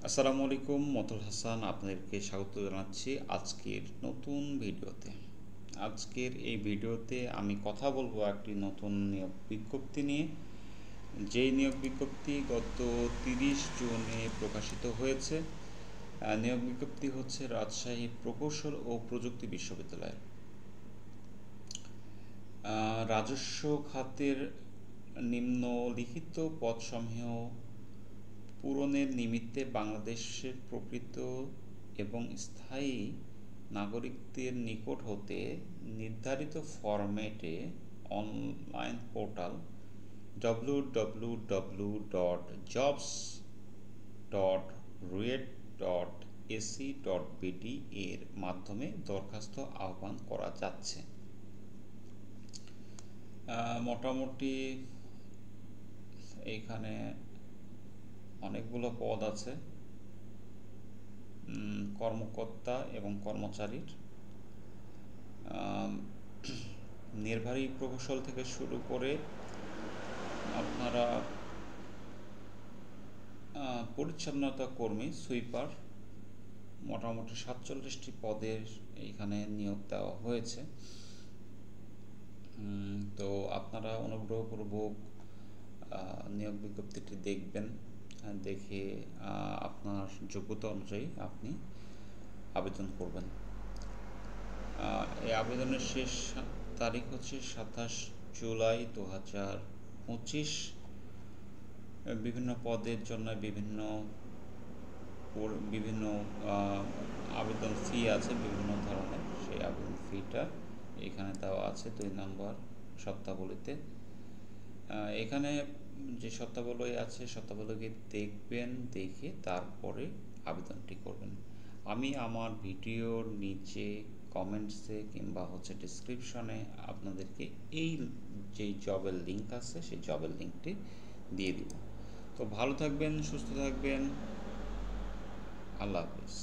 আসসালামু আলাইকুম, মতুল হাসান আপনাদেরকে স্বাগত জানাচ্ছি আজকের নতুন ভিডিওতে। আজকের এই ভিডিওতে আমি কথা বলবো একটি নতুন নিয়োগ বিজ্ঞপ্তি নিয়ে। যেই নিয়োগ বিজ্ঞপ্তি গত 30 জুনে প্রকাশিত হয়েছে। নিয়োগ বিজ্ঞপ্তি হচ্ছে রাজশাহী প্রকৌশল ও প্রযুক্তি বিশ্ববিদ্যালয়ের। রাজস্ব খাতের নিম্নলিখিত পদসমূহ পূরণের নিমিত্তে বাংলাদেশের প্রকৃত এবং স্থায়ী নাগরিকদের নিকট হতে নির্ধারিত ফরম্যাটে অনলাইন পোর্টাল www.jobs.ruet.ac.bd এর মাধ্যমে দরখাস্ত আহ্বান করা যাচ্ছে। মোটামুটি এইখানে অনেকগুলো পদ আছে কর্মকর্তা এবং কর্মচারীর। নির্বাহী প্রকৌশল থেকে শুরু করে আপনারা পরিচ্ছন্নতা কর্মী, সুইপার, মোটামুটি 47টি পদের এইখানে নিয়োগ দেওয়া হয়েছে। তো আপনারা অনুগ্রহপূর্বক নিয়োগ বিজ্ঞপ্তিটি দেখবেন, দেখে আপনার যোগ্যতা অনুযায়ী আপনি আবেদন করবেন। এই আবেদনের শেষ তারিখ হচ্ছে 27 জুলাই 2025। বিভিন্ন পদের জন্য বিভিন্ন আবেদন ফি আছে বিভিন্ন ধরনের। সেই আবেদন ফিটা এখানে দেওয়া আছে 2 নম্বর শর্তাবলীতে। এখানে যে শর্তাবলী আছে শর্তাবলীকে দেখবেন, দেখে তারপরে আবেদনটি করবেন। আমি আমার ভিডিওর নিচে কমেন্টসে কিংবা ডেসক্রিপশনে আপনাদেরকে এই যে জবের লিঙ্ক আছে সেই জবের লিঙ্কটি দিয়ে দিব। তো ভালো থাকবেন, সুস্থ থাকবেন, আল্লাহ হাফেজ।